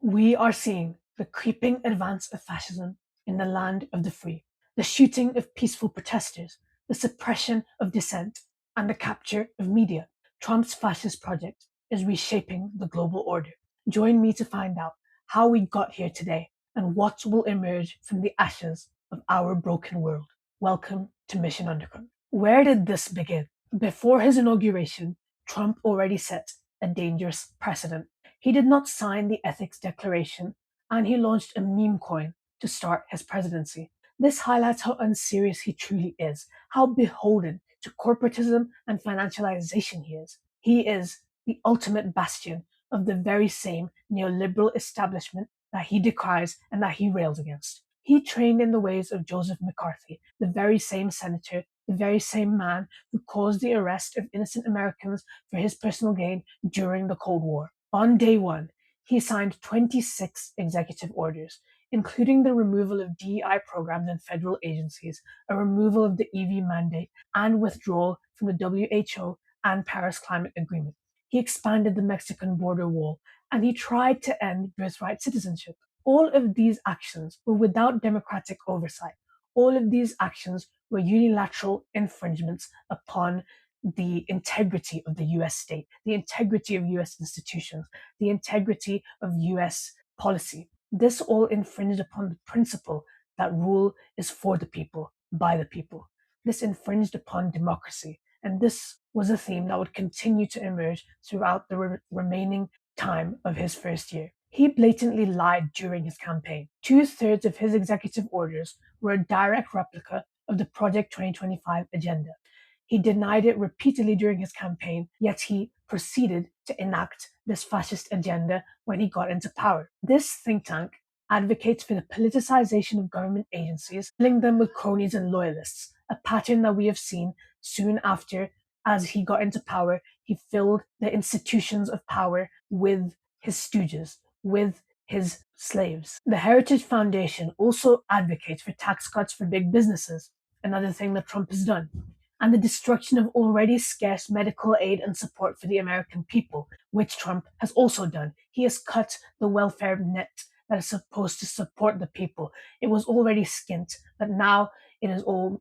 We are seeing the creeping advance of fascism in the land of the free, the shooting of peaceful protesters, the suppression of dissent, and the capture of media. Trump's fascist project is reshaping the global order. Join me to find out how we got here today and what will emerge from the ashes of our broken world. Welcome to Mission Underground. Where did this begin? Before his inauguration, Trump already set a dangerous precedent. He did not sign the Ethics Declaration, and he launched a meme coin to start his presidency. This highlights how unserious he truly is, how beholden to corporatism and financialization he is. He is the ultimate bastion of the very same neoliberal establishment that he decries and that he rails against. He trained in the ways of Joseph McCarthy, the very same senator, the very same man who caused the arrest of innocent Americans for his personal gain during the Cold War. On day one, he signed 26 executive orders, including the removal of DEI programs in federal agencies, a removal of the EV mandate, and withdrawal from the WHO and Paris Climate Agreement. He expanded the Mexican border wall, and he tried to end birthright citizenship. All of these actions were without democratic oversight. All of these actions were unilateral infringements upon the integrity of the US state, the integrity of US institutions, the integrity of US policy. This all infringed upon the principle that rule is for the people, by the people. This infringed upon democracy. And this was a theme that would continue to emerge throughout the remaining time of his first year. He blatantly lied during his campaign. Two-thirds of his executive orders were a direct replica of the Project 2025 agenda. He denied it repeatedly during his campaign, yet he proceeded to enact this fascist agenda when he got into power. This think tank advocates for the politicization of government agencies, filling them with cronies and loyalists, a pattern that we have seen soon after, as he got into power, he filled the institutions of power with his stooges, with his slaves. The Heritage Foundation also advocates for tax cuts for big businesses, another thing that Trump has done, and the destruction of already scarce medical aid and support for the American people, which Trump has also done. He has cut the welfare net that is supposed to support the people. It was already skint, but now it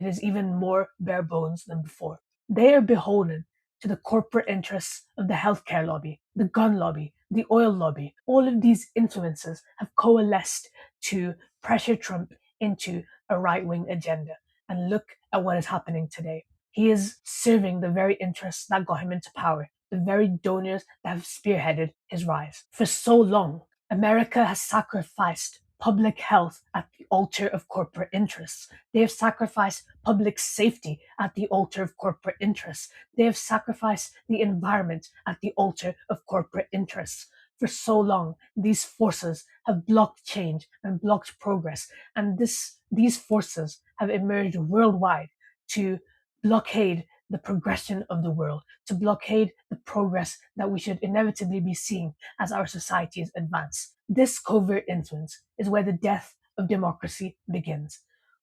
is even more bare bones than before. They are beholden to the corporate interests of the healthcare lobby, the gun lobby, the oil lobby. All of these influences have coalesced to pressure Trump into a right-wing agenda. And look at what is happening today. He is serving the very interests that got him into power, the very donors that have spearheaded his rise. For so long, America has sacrificed public health at the altar of corporate interests. They have sacrificed public safety at the altar of corporate interests. They have sacrificed the environment at the altar of corporate interests. For so long, these forces have blocked change and blocked progress, and these forces have emerged worldwide to blockade the progression of the world, to blockade the progress that we should inevitably be seeing as our societies advance. This covert influence is where the death of democracy begins.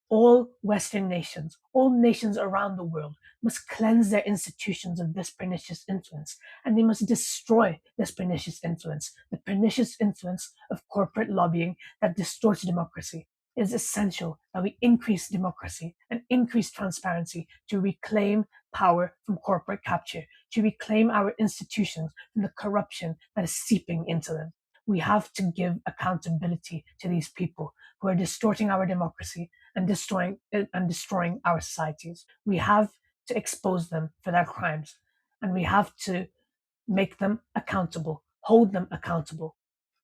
All Western nations, all nations around the world, must cleanse their institutions of this pernicious influence, and they must destroy this pernicious influence, the pernicious influence of corporate lobbying that distorts democracy. It is essential that we increase democracy and increase transparency to reclaim power from corporate capture, to reclaim our institutions from the corruption that is seeping into them. We have to give accountability to these people who are distorting our democracy and destroying our societies. We have to expose them for their crimes, and we have to make them accountable, hold them accountable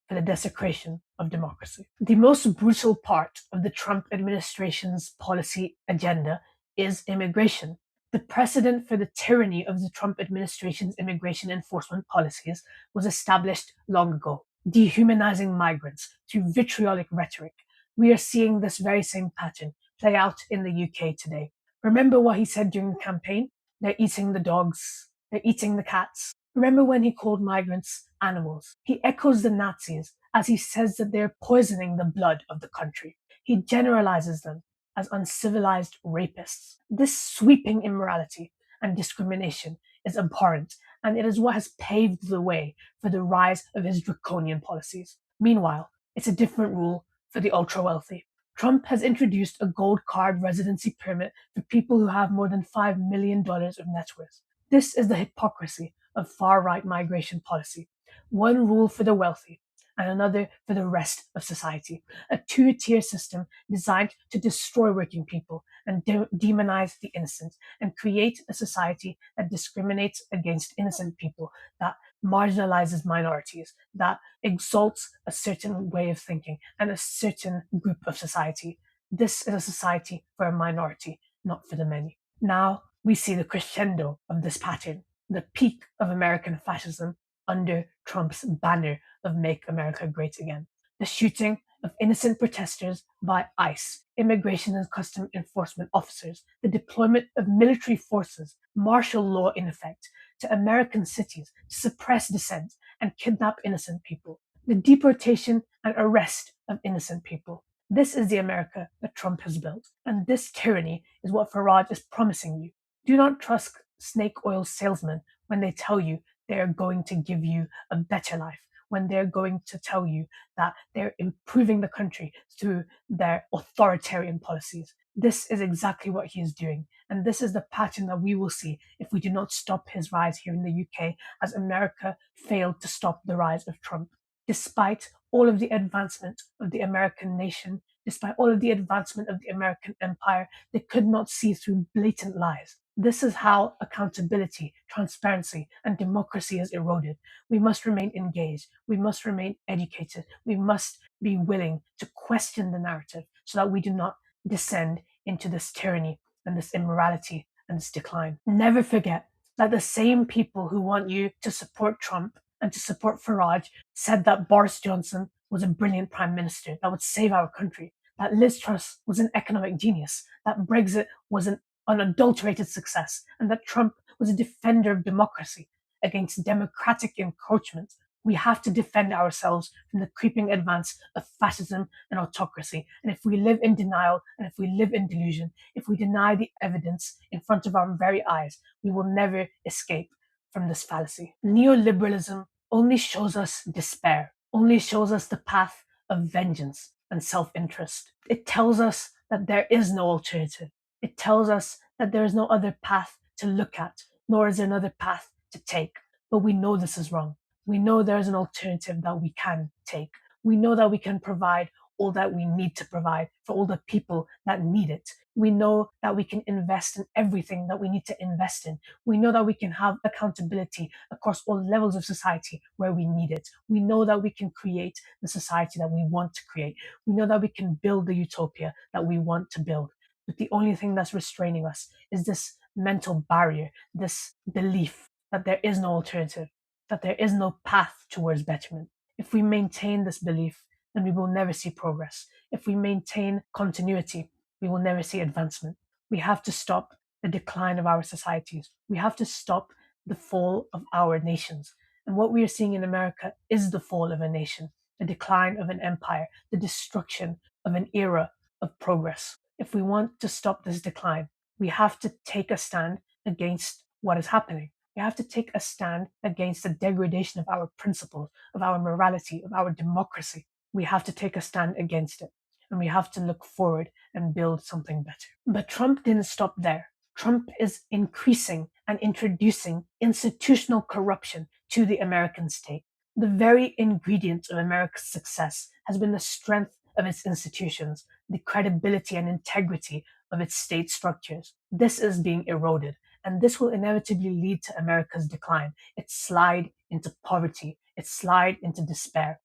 for the desecration of democracy. The most brutal part of the Trump administration's policy agenda is immigration. The precedent for the tyranny of the Trump administration's immigration enforcement policies was established long ago, dehumanizing migrants through vitriolic rhetoric. We are seeing this very same pattern play out in the UK today. Remember what he said during the campaign? They're eating the dogs, they're eating the cats. Remember when he called migrants animals? He echoes the Nazis as he says that they're poisoning the blood of the country. He generalizes them as uncivilized rapists. This sweeping immorality and discrimination is abhorrent, and it is what has paved the way for the rise of his draconian policies. Meanwhile, it's a different rule for the ultra wealthy. Trump has introduced a gold card residency permit for people who have more than $5 million of net worth. This is the hypocrisy of far right migration policy. One rule for the wealthy and another for the rest of society. A two-tier system designed to destroy working people and demonize the innocent and create a society that discriminates against innocent people, that marginalizes minorities, that exalts a certain way of thinking and a certain group of society. This is a society for a minority, not for the many. Now we see the crescendo of this pattern, the peak of American fascism under Trump's banner of Make America Great Again. The shooting of innocent protesters by ICE, Immigration and Custom Enforcement officers, the deployment of military forces, martial law in effect, to American cities to suppress dissent and kidnap innocent people, the deportation and arrest of innocent people. This is the America that Trump has built, and this tyranny is what Farage is promising you. Do not trust snake oil salesmen when they tell you they are going to give you a better life, when they're going to tell you that they're improving the country through their authoritarian policies. This is exactly what he is doing. And this is the pattern that we will see if we do not stop his rise here in the UK, as America failed to stop the rise of Trump. Despite all of the advancement of the American nation, despite all of the advancement of the American empire, they could not see through blatant lies. This is how accountability, transparency, and democracy is eroded. We must remain engaged. We must remain educated. We must be willing to question the narrative so that we do not descend into this tyranny and this immorality and this decline. Never forget that the same people who want you to support Trump and to support Farage said that Boris Johnson was a brilliant prime minister that would save our country, that Liz Truss was an economic genius, that Brexit was an unadulterated success, and that Trump was a defender of democracy against democratic encroachment. We have to defend ourselves from the creeping advance of fascism and autocracy. And if we live in denial and if we live in delusion, if we deny the evidence in front of our very eyes, we will never escape from this fallacy. Neoliberalism only shows us despair, only shows us the path of vengeance and self interest. It tells us that there is no alternative. It tells us that there is no other path to look at, nor is there another path to take. But we know this is wrong. We know there is an alternative that we can take. We know that we can provide all that we need to provide for all the people that need it. We know that we can invest in everything that we need to invest in. We know that we can have accountability across all levels of society where we need it. We know that we can create the society that we want to create. We know that we can build the utopia that we want to build. But the only thing that's restraining us is this mental barrier, this belief that there is no alternative, that there is no path towards betterment. If we maintain this belief, then we will never see progress. If we maintain continuity, we will never see advancement. We have to stop the decline of our societies. We have to stop the fall of our nations. And what we are seeing in America is the fall of a nation, the decline of an empire, the destruction of an era of progress. If we want to stop this decline, we have to take a stand against what is happening. We have to take a stand against the degradation of our principles, of our morality, of our democracy. We have to take a stand against it. And we have to look forward and build something better. But Trump didn't stop there. Trump is increasing and introducing institutional corruption to the American state. The very ingredient of America's success has been the strength of its institutions, the credibility and integrity of its state structures. This is being eroded, and this will inevitably lead to America's decline, its slide into poverty, its slide into despair.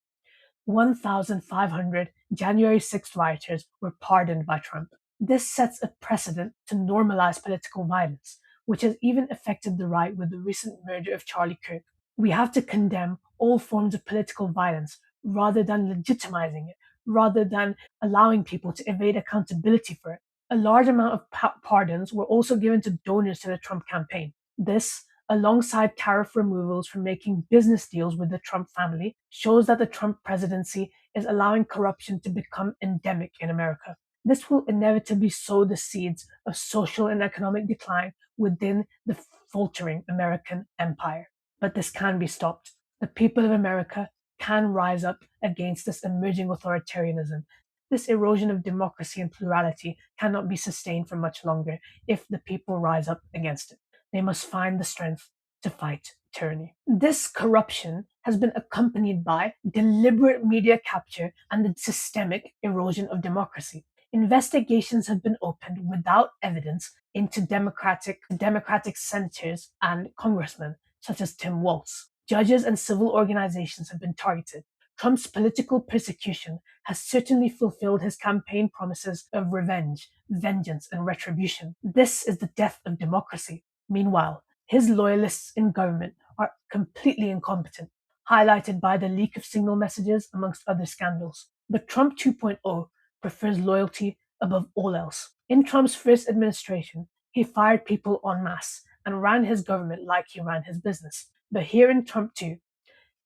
1,500 January 6th rioters were pardoned by Trump. This sets a precedent to normalize political violence, which has even affected the right with the recent murder of Charlie Kirk. We have to condemn all forms of political violence rather than legitimizing it, rather than allowing people to evade accountability for it. A large amount of pardons were also given to donors to the Trump campaign. This, alongside tariff removals from making business deals with the Trump family, shows that the Trump presidency is allowing corruption to become endemic in America. This will inevitably sow the seeds of social and economic decline within the faltering American empire. But this can be stopped. The people of America can rise up against this emerging authoritarianism. This erosion of democracy and plurality cannot be sustained for much longer if the people rise up against it. They must find the strength to fight tyranny. This corruption has been accompanied by deliberate media capture and the systemic erosion of democracy. Investigations have been opened without evidence into democratic senators and congressmen, such as Tim Walz. Judges and civil organizations have been targeted. Trump's political persecution has certainly fulfilled his campaign promises of revenge, vengeance, and retribution. This is the death of democracy. Meanwhile, his loyalists in government are completely incompetent, highlighted by the leak of signal messages, amongst other scandals. But Trump 2.0 prefers loyalty above all else. In Trump's first administration, he fired people en masse and ran his government like he ran his business. But here in Trump 2,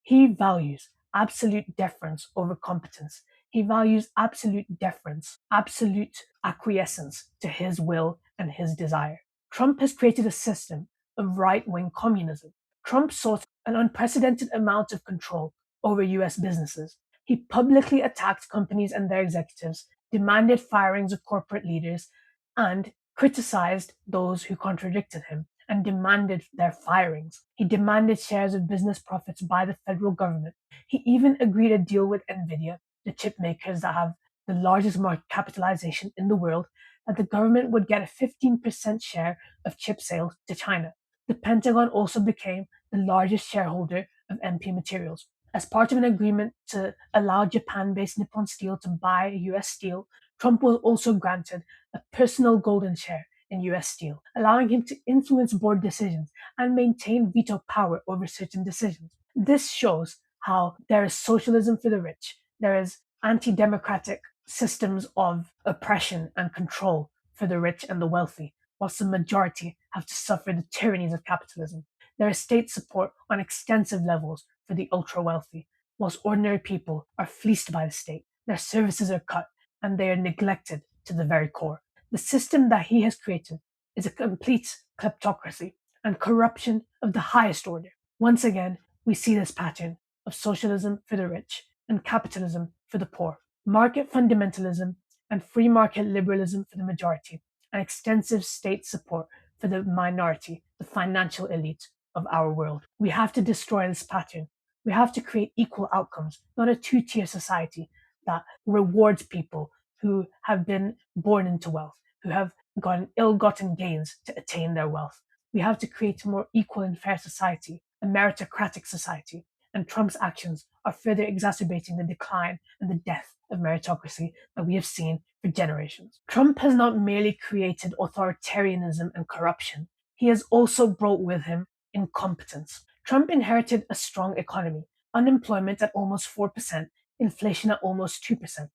he values absolute deference over competence. He values absolute deference, absolute acquiescence to his will and his desire. Trump has created a system of right wing communism. Trump sought an unprecedented amount of control over US businesses. He publicly attacked companies and their executives, demanded firings of corporate leaders, and criticized those who contradicted him and demanded their firings. He demanded shares of business profits by the federal government. He even agreed a deal with Nvidia, the chip makers that have the largest market capitalization in the world, that the government would get a 15% share of chip sales to China. The Pentagon also became the largest shareholder of MP Materials. As part of an agreement to allow Japan-based Nippon Steel to buy US steel, Trump was also granted a personal golden share in US Steel, allowing him to influence board decisions and maintain veto power over certain decisions. This shows how there is socialism for the rich, there is anti-democratic systems of oppression and control for the rich and the wealthy, whilst the majority have to suffer the tyrannies of capitalism. There is state support on extensive levels for the ultra-wealthy, whilst ordinary people are fleeced by the state, their services are cut, and they are neglected to the very core. The system that he has created is a complete kleptocracy and corruption of the highest order. Once again, we see this pattern of socialism for the rich and capitalism for the poor, market fundamentalism and free market liberalism for the majority, and extensive state support for the minority, the financial elite of our world. We have to destroy this pattern. We have to create equal outcomes, not a two-tier society that rewards people who have been born into wealth, who have gotten ill-gotten gains to attain their wealth. We have to create a more equal and fair society, a meritocratic society, and Trump's actions are further exacerbating the decline and the death of meritocracy that we have seen for generations. Trump has not merely created authoritarianism and corruption, he has also brought with him incompetence. Trump inherited a strong economy, unemployment at almost 4%, inflation at almost 2%.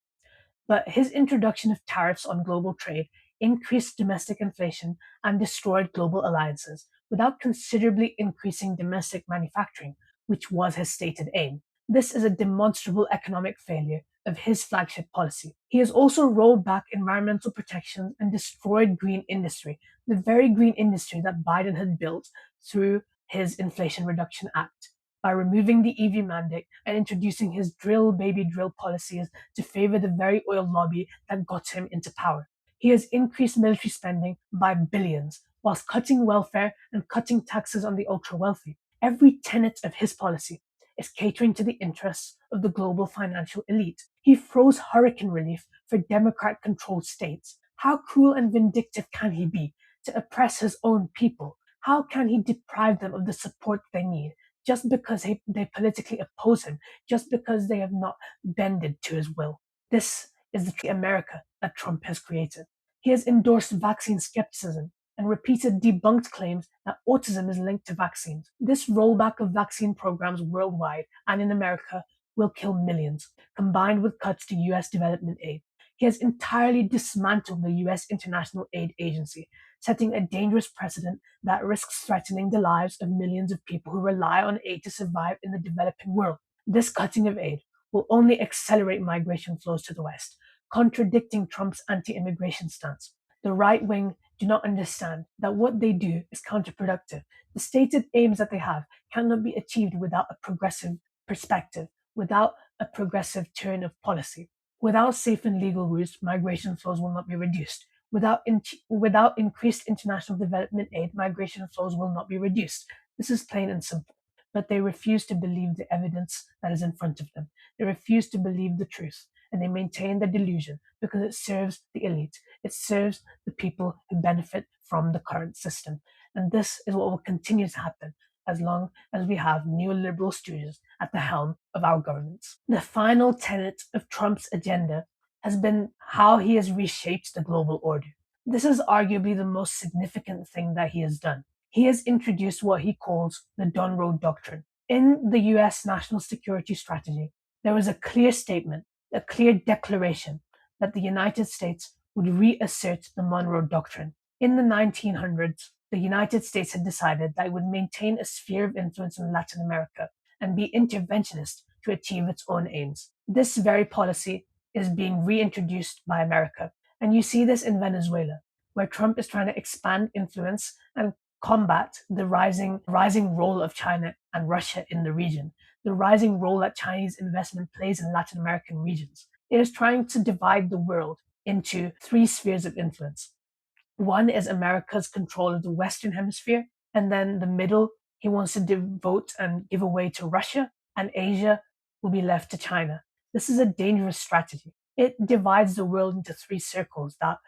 But his introduction of tariffs on global trade increased domestic inflation and destroyed global alliances without considerably increasing domestic manufacturing, which was his stated aim. This is a demonstrable economic failure of his flagship policy. He has also rolled back environmental protections and destroyed green industry, the very green industry that Biden had built through his Inflation Reduction Act, by removing the EV mandate and introducing his drill baby drill policies to favor the very oil lobby that got him into power. He has increased military spending by billions, whilst cutting welfare and cutting taxes on the ultra wealthy. Every tenet of his policy is catering to the interests of the global financial elite. He froze hurricane relief for Democrat controlled states. How cruel and vindictive can he be to oppress his own people? How can he deprive them of the support they need just because they politically oppose him, just because they have not bended to his will? This is the America that Trump has created. He has endorsed vaccine skepticism and repeated debunked claims that autism is linked to vaccines. This rollback of vaccine programs worldwide and in America will kill millions, combined with cuts to US development aid. He has entirely dismantled the US International Aid Agency, setting a dangerous precedent that risks threatening the lives of millions of people who rely on aid to survive in the developing world. This cutting of aid will only accelerate migration flows to the West, contradicting Trump's anti-immigration stance. The right wing do not understand that what they do is counterproductive. The stated aims that they have cannot be achieved without a progressive perspective, without a progressive turn of policy. Without safe and legal routes, migration flows will not be reduced. Without increased international development aid, migration flows will not be reduced. This is plain and simple. But they refuse to believe the evidence that is in front of them. They refuse to believe the truth, and they maintain the delusion because it serves the elite. It serves the people who benefit from the current system. And this is what will continue to happen as long as we have neoliberal stooges at the helm of our governments. The final tenet of Trump's agenda has been how he has reshaped the global order. This is arguably the most significant thing that he has done. He has introduced what he calls the Donroe Doctrine. In the US national security strategy, there was a clear statement, a clear declaration that the United States would reassert the Monroe Doctrine. In the 1900s, the United States had decided that it would maintain a sphere of influence in Latin America and be interventionist to achieve its own aims. This very policy is being reintroduced by America. And you see this in Venezuela, where Trump is trying to expand influence and combat the rising role of China and Russia in the region, the rising role that Chinese investment plays in Latin American regions. It is trying to divide the world into three spheres of influence. One is America's control of the Western Hemisphere, and then the middle he wants to devote and give away to Russia, and Asia will be left to China. This is a dangerous strategy. It divides the world into three circles that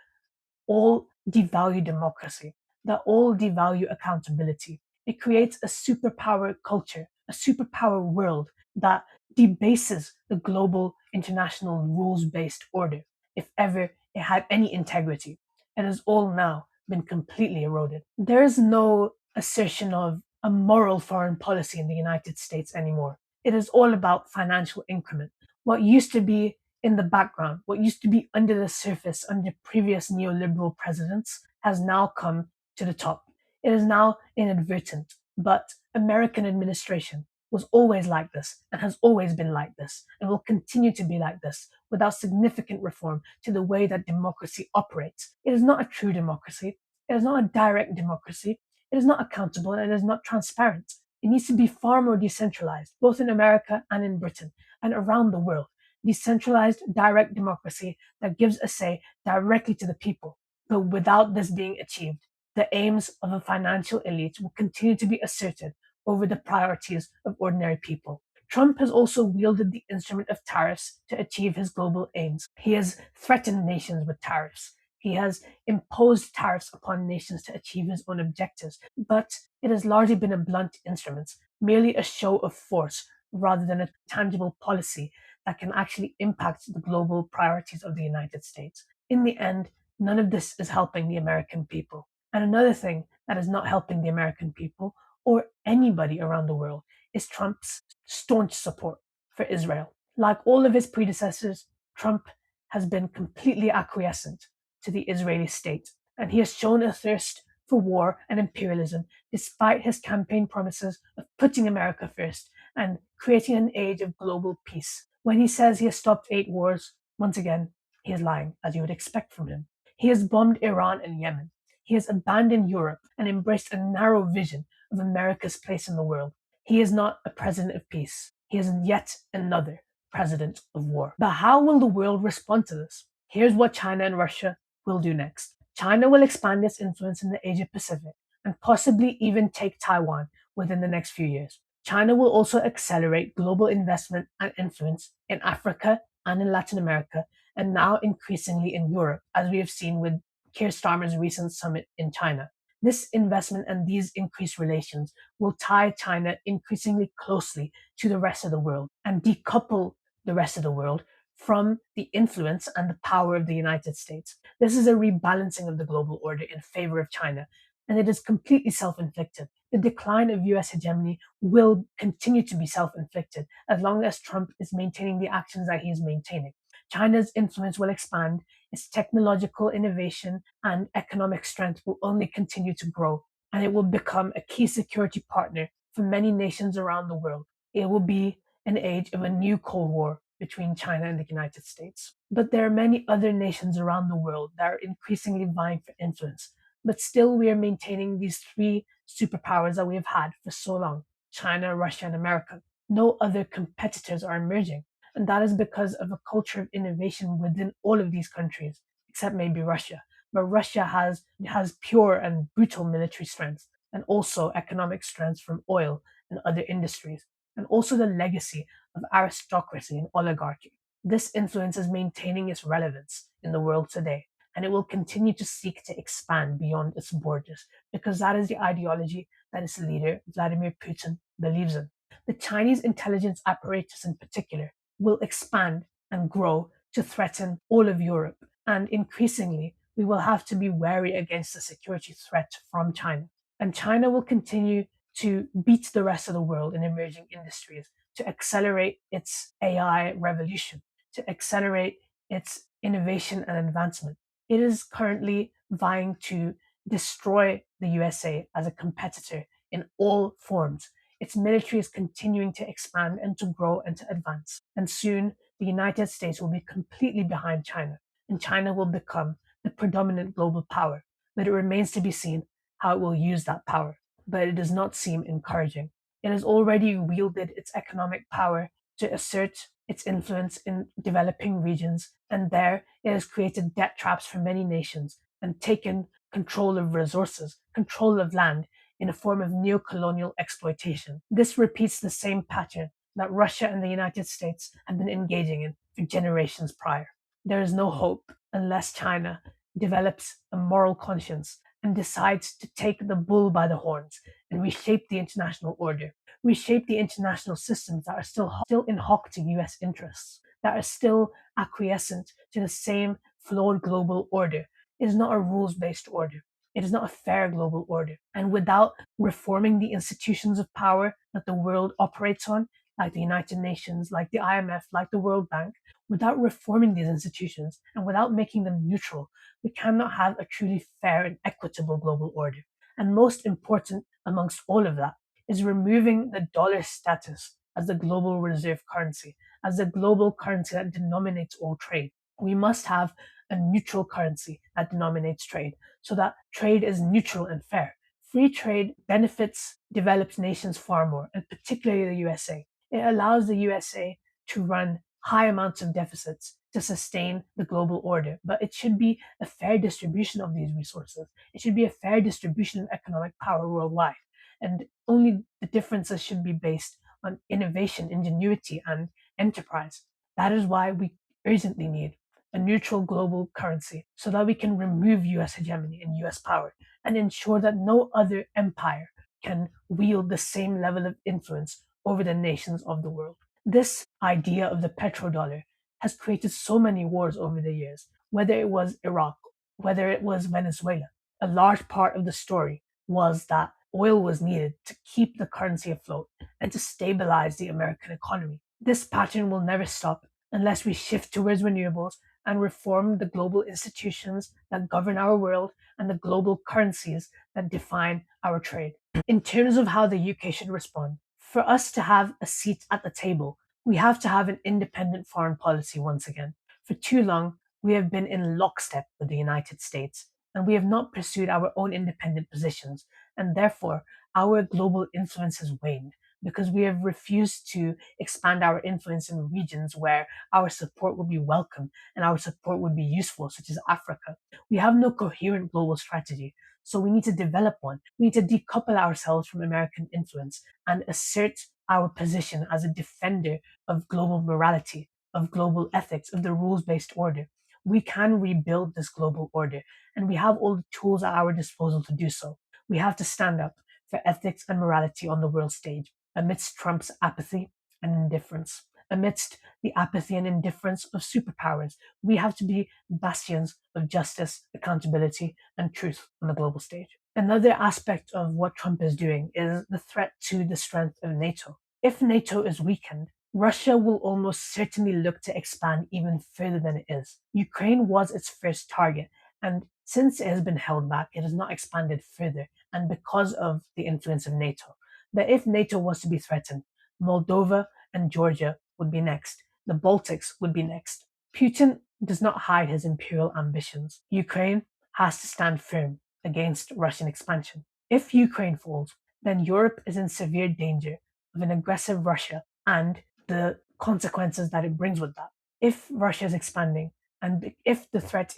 all devalue democracy, that all devalue accountability. It creates a superpower culture, a superpower world that debases the global international rules based order, if ever it had any integrity. It has all now been completely eroded. There is no assertion of a moral foreign policy in the United States anymore. It is all about financial increment. What used to be in the background, what used to be under the surface under previous neoliberal presidents, has now come to the top. It is now inadvertent, but American administration was always like this and has always been like this and will continue to be like this without significant reform to the way that democracy operates. It is not a true democracy. It is not a direct democracy. It is not accountable and it is not transparent. It needs to be far more decentralized, both in America and in Britain and around the world. Decentralized, direct democracy that gives a say directly to the people. But without this being achieved, the aims of a financial elite will continue to be asserted over the priorities of ordinary people. Trump has also wielded the instrument of tariffs to achieve his global aims. He has threatened nations with tariffs. He has imposed tariffs upon nations to achieve his own objectives, but it has largely been a blunt instrument, merely a show of force rather than a tangible policy that can actually impact the global priorities of the United States. In the end, none of this is helping the American people. And another thing that is not helping the American people or anybody around the world is Trump's staunch support for Israel. Like all of his predecessors, Trump has been completely acquiescent to the Israeli state, and he has shown a thirst for war and imperialism despite his campaign promises of putting America first and creating an age of global peace. When he says he has stopped 8 wars, once again, he is lying, as you would expect from him. He has bombed Iran and Yemen. He has abandoned Europe and embraced a narrow vision of America's place in the world. He is not a president of peace. He is yet another president of war. But how will the world respond to this? Here's what China and Russia will do next. China will expand its influence in the Asia Pacific and possibly even take Taiwan within the next few years. China will also accelerate global investment and influence in Africa and in Latin America, and now increasingly in Europe, as we have seen with Keir Starmer's recent summit in China. This investment and these increased relations will tie China increasingly closely to the rest of the world and decouple the rest of the world from the influence and the power of the United States. This is a rebalancing of the global order in favor of China, and it is completely self inflicted. The decline of US hegemony will continue to be self inflicted as long as Trump is maintaining the actions that he is maintaining. China's influence will expand, its technological innovation and economic strength will only continue to grow, and it will become a key security partner for many nations around the world. It will be an age of a new Cold War between China and the United States. But there are many other nations around the world that are increasingly vying for influence. But still, we are maintaining these three superpowers that we have had for so long: China, Russia, and America. no other competitors are emerging. And that is because of a culture of innovation within all of these countries, except maybe Russia. But Russia has pure and brutal military strength and also economic strength from oil and other industries, and also the legacy of aristocracy and oligarchy. This influence is maintaining its relevance in the world today, and it will continue to seek to expand beyond its borders because that is the ideology that its leader, Vladimir Putin, believes in. The Chinese intelligence apparatus, in particular, will expand and grow to threaten all of Europe. And increasingly, we will have to be wary against the security threat from China. And China will continue to beat the rest of the world in emerging industries to accelerate its AI revolution, to accelerate its innovation and advancement. It is currently vying to destroy the USA as a competitor in all forms. Its military is continuing to expand and to grow and to advance. And soon, the United States will be completely behind China, and China will become the predominant global power. But it remains to be seen how it will use that power. But it does not seem encouraging. It has already wielded its economic power to assert its influence in developing regions, and there it has created debt traps for many nations and taken control of resources, control of land in a form of neo-colonial exploitation. This repeats the same pattern that Russia and the United States have been engaging in for generations prior. There is no hope unless China develops a moral conscience and decides to take the bull by the horns and reshape the international order, reshape the international systems that are still in hock to US interests, that are still acquiescent to the same flawed global order. It is not a rules based order. It is not a fair global order. And without reforming the institutions of power that the world operates on, like the United Nations, like the IMF, like the World Bank, without reforming these institutions and without making them neutral, we cannot have a truly fair and equitable global order. And most important amongst all of that is removing the dollar status as the global reserve currency, as the global currency that denominates all trade. We must have a neutral currency that denominates trade so that trade is neutral and fair. Free trade benefits developed nations far more, and particularly the USA. It allows the USA to run high amounts of deficits to sustain the global order, but it should be a fair distribution of these resources. It should be a fair distribution of economic power worldwide. And only the differences should be based on innovation, ingenuity, and enterprise. That is why we urgently need a neutral global currency so that we can remove US hegemony and US power and ensure that no other empire can wield the same level of influence over the nations of the world. This idea of the petrodollar has created so many wars over the years, whether it was Iraq, whether it was Venezuela. A large part of the story was that oil was needed to keep the currency afloat and to stabilize the American economy. This pattern will never stop unless we shift towards renewables and reform the global institutions that govern our world and the global currencies that define our trade. In terms of how the UK should respond, for us to have a seat at the table, we have to have an independent foreign policy once again. For too long, we have been in lockstep with the United States, and we have not pursued our own independent positions, and therefore our global influence has waned because we have refused to expand our influence in regions where our support would be welcome and our support would be useful, such as Africa. We have no coherent global strategy, so we need to develop one. We need to decouple ourselves from American influence and assert our position as a defender of global morality, of global ethics, of the rules based order. We can rebuild this global order, and we have all the tools at our disposal to do so. We have to stand up for ethics and morality on the world stage amidst Trump's apathy and indifference. Amidst the apathy and indifference of superpowers, we have to be bastions of justice, accountability, and truth on the global stage. Another aspect of what Trump is doing is the threat to the strength of NATO. If NATO is weakened, Russia will almost certainly look to expand even further than it is. Ukraine was its first target, and since it has been held back, it has not expanded further, and because of the influence of NATO. But if NATO was to be threatened, Moldova and Georgia would be next. The Baltics would be next. Putin does not hide his imperial ambitions. Ukraine has to stand firm against Russian expansion. If Ukraine falls, then Europe is in severe danger of an aggressive Russia and the consequences that it brings with that. If Russia is expanding and if the threat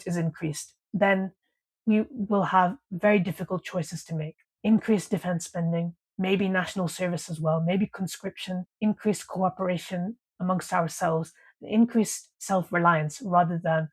is increased, then we will have very difficult choices to make. Increased defense spending, maybe national service as well, maybe conscription, increased cooperation amongst ourselves, increased self reliance rather than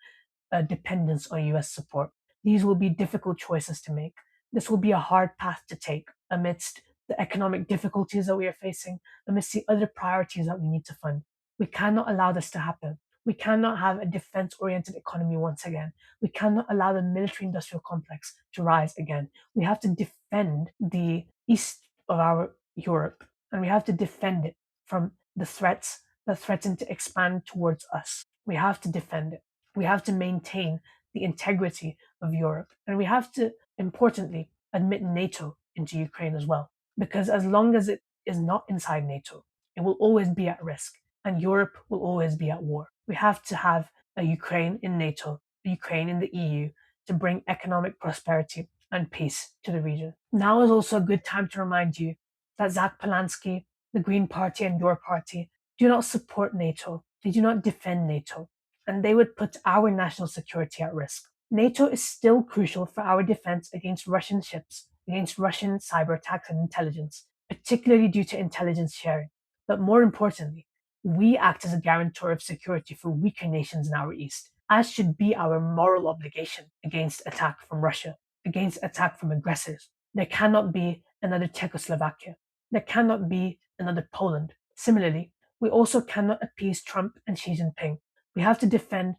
dependence on US support. These will be difficult choices to make. This will be a hard path to take amidst the economic difficulties that we are facing, amidst the other priorities that we need to fund. We cannot allow this to happen. We cannot have a defense oriented economy once again. We cannot allow the military industrial complex to rise again. We have to defend the east of our Europe, and we have to defend it from the threats that threaten to expand towards us. We have to defend it. We have to maintain the integrity of Europe. And we have to, importantly, admit NATO into Ukraine as well. Because as long as it is not inside NATO, it will always be at risk, and Europe will always be at war. We have to have a Ukraine in NATO, a Ukraine in the EU, to bring economic prosperity and peace to the region. Now is also a good time to remind you that Zach Polanski, the Green Party, and your party do not support NATO. They do not defend NATO, and they would put our national security at risk. NATO is still crucial for our defense against Russian ships, against Russian cyber attacks and intelligence, particularly due to intelligence sharing. But more importantly, we act as a guarantor of security for weaker nations in our east, as should be our moral obligation against attack from Russia, against attack from aggressors. There cannot be another Czechoslovakia. There cannot be another Poland. Similarly, we also cannot appease Trump and Xi Jinping. We have to defend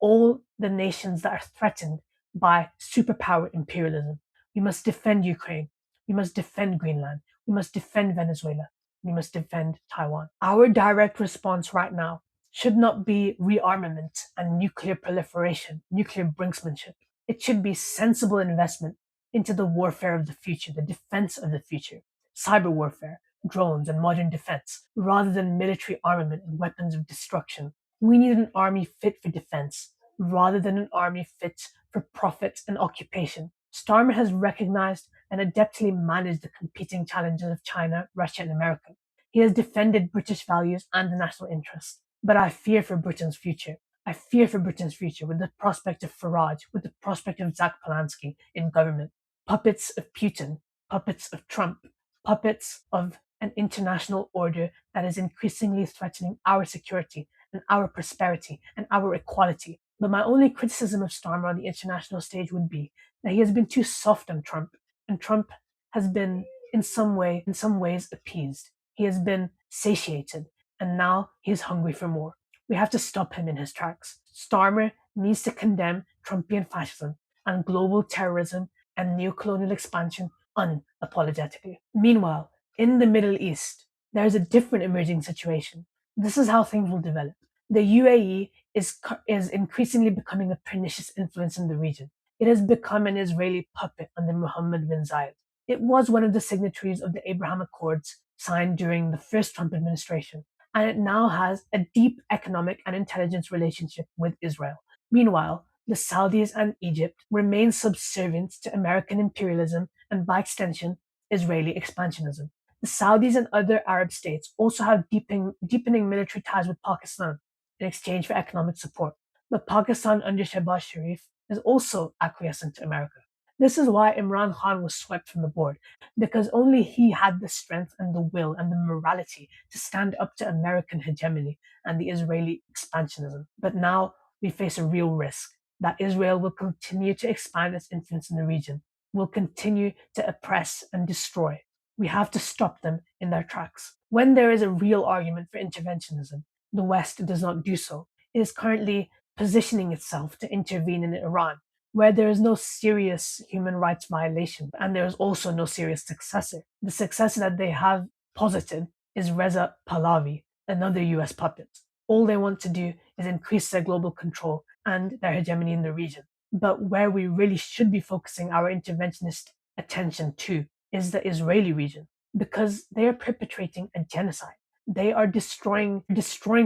all the nations that are threatened by superpower imperialism. We must defend Ukraine. We must defend Greenland. We must defend Venezuela. We must defend Taiwan. Our direct response right now should not be rearmament and nuclear proliferation, nuclear brinksmanship. It should be sensible investment into the warfare of the future, the defense of the future, cyber warfare, drones, and modern defense, rather than military armament and weapons of destruction. We need an army fit for defense, rather than an army fit for profit and occupation. Starmer has recognized and adeptly managed the competing challenges of China, Russia, and America. He has defended British values and the national interest. But I fear for Britain's future. I fear for Britain's future with the prospect of Farage, with the prospect of Zach Polanski in government. Puppets of Putin, puppets of Trump, puppets of an international order that is increasingly threatening our security and our prosperity and our equality. But my only criticism of Starmer on the international stage would be that he has been too soft on Trump, and Trump has been in some ways appeased. He has been satiated, and now he is hungry for more. We have to stop him in his tracks. Starmer needs to condemn Trumpian fascism and global terrorism and neocolonial expansion unapologetically. Meanwhile, in the Middle East, there is a different emerging situation. This is how things will develop. The UAE is increasingly becoming a pernicious influence in the region. It has become an Israeli puppet under Mohammed bin Zayed. It was one of the signatories of the Abraham Accords signed during the first Trump administration, and it now has a deep economic and intelligence relationship with Israel. Meanwhile, the Saudis and Egypt remain subservient to American imperialism and, by extension, Israeli expansionism. The Saudis and other Arab states also have deepening military ties with Pakistan in exchange for economic support. But Pakistan under Shehbaz Sharif is also acquiescent to America. This is why Imran Khan was swept from the board, because only he had the strength and the will and the morality to stand up to American hegemony and the Israeli expansionism. But now we face a real risk that Israel will continue to expand its influence in the region, will continue to oppress and destroy. We have to stop them in their tracks. When there is a real argument for interventionism, the West does not do so. It is currently positioning itself to intervene in Iran, where there is no serious human rights violation and there is also no serious successor. The successor that they have posited is Reza Pahlavi, another US puppet. All they want to do is increase their global control and their hegemony in the region. But where we really should be focusing our interventionist attention to is the Israeli region, because they are perpetrating a genocide. They are destroying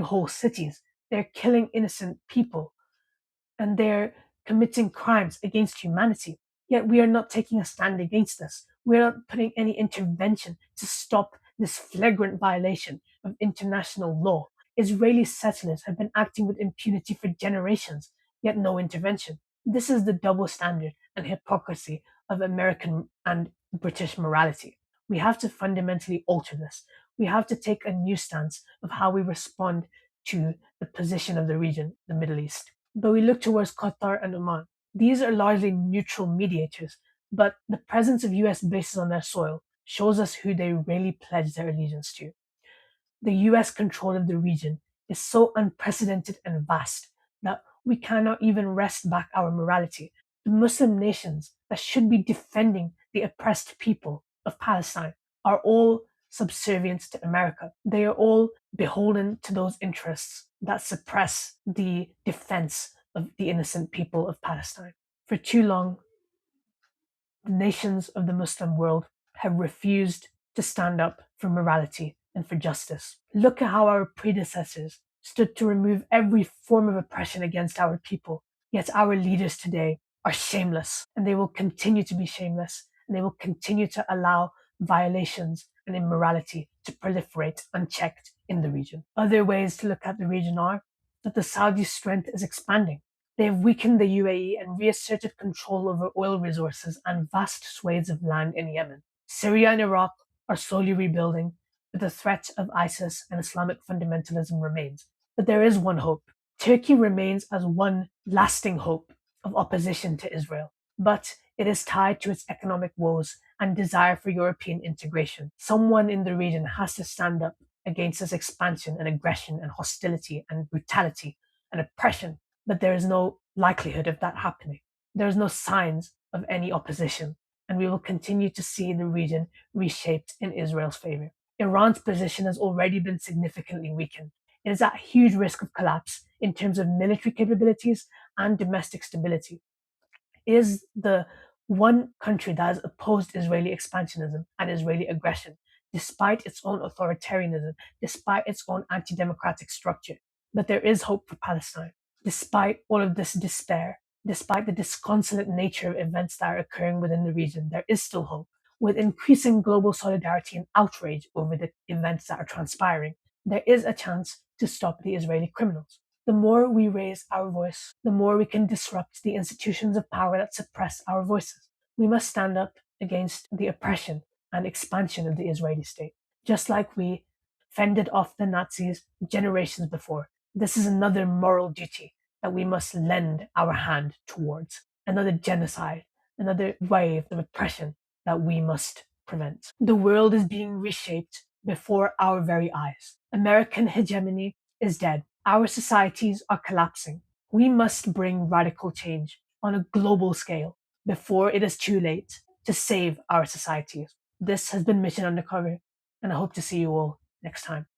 whole cities. They're killing innocent people, and they're committing crimes against humanity. Yet we are not taking a stand against this. We are not putting any intervention to stop this flagrant violation of international law. Israeli settlers have been acting with impunity for generations, yet no intervention. This is the double standard and hypocrisy of American and British morality. We have to fundamentally alter this. We have to take a new stance of how we respond to the position of the region, the Middle East. But we look towards Qatar and Oman. These are largely neutral mediators, but the presence of US bases on their soil shows us who they really pledge their allegiance to. The US control of the region is so unprecedented and vast that we cannot even wrest back our morality. The Muslim nations that should be defending the oppressed people of Palestine are all subservient to America. They are all beholden to those interests that suppress the defense of the innocent people of Palestine. For too long, the nations of the Muslim world have refused to stand up for morality and for justice. Look at how our predecessors stood to remove every form of oppression against our people. Yet our leaders today are shameless, and they will continue to be shameless, and they will continue to allow violations and immorality to proliferate unchecked in the region. Other ways to look at the region are that the Saudi strength is expanding. They have weakened the UAE and reasserted control over oil resources and vast swathes of land in Yemen. Syria and Iraq are slowly rebuilding, but the threat of ISIS and Islamic fundamentalism remains. But there is one hope. Turkey remains as one lasting hope of opposition to Israel, but it is tied to its economic woes and desire for European integration. Someone in the region has to stand up against this expansion and aggression and hostility and brutality and oppression, but there is no likelihood of that happening. There is no signs of any opposition, and we will continue to see the region reshaped in Israel's favor. Iran's position has already been significantly weakened. It is at huge risk of collapse in terms of military capabilities and domestic stability. It is the one country that has opposed Israeli expansionism and Israeli aggression, despite its own authoritarianism, despite its own anti democratic structure. But there is hope for Palestine. Despite all of this despair, despite the disconsolate nature of events that are occurring within the region, there is still hope. With increasing global solidarity and outrage over the events that are transpiring, there is a chance to stop the Israeli criminals. The more we raise our voice, the more we can disrupt the institutions of power that suppress our voices. We must stand up against the oppression and expansion of the Israeli state, just like we fended off the Nazis generations before. This is another moral duty that we must lend our hand towards, another genocide, another wave of oppression that we must prevent. The world is being reshaped before our very eyes. American hegemony is dead. Our societies are collapsing. We must bring radical change on a global scale before it is too late to save our societies. This has been Mission Undercover, and I hope to see you all next time.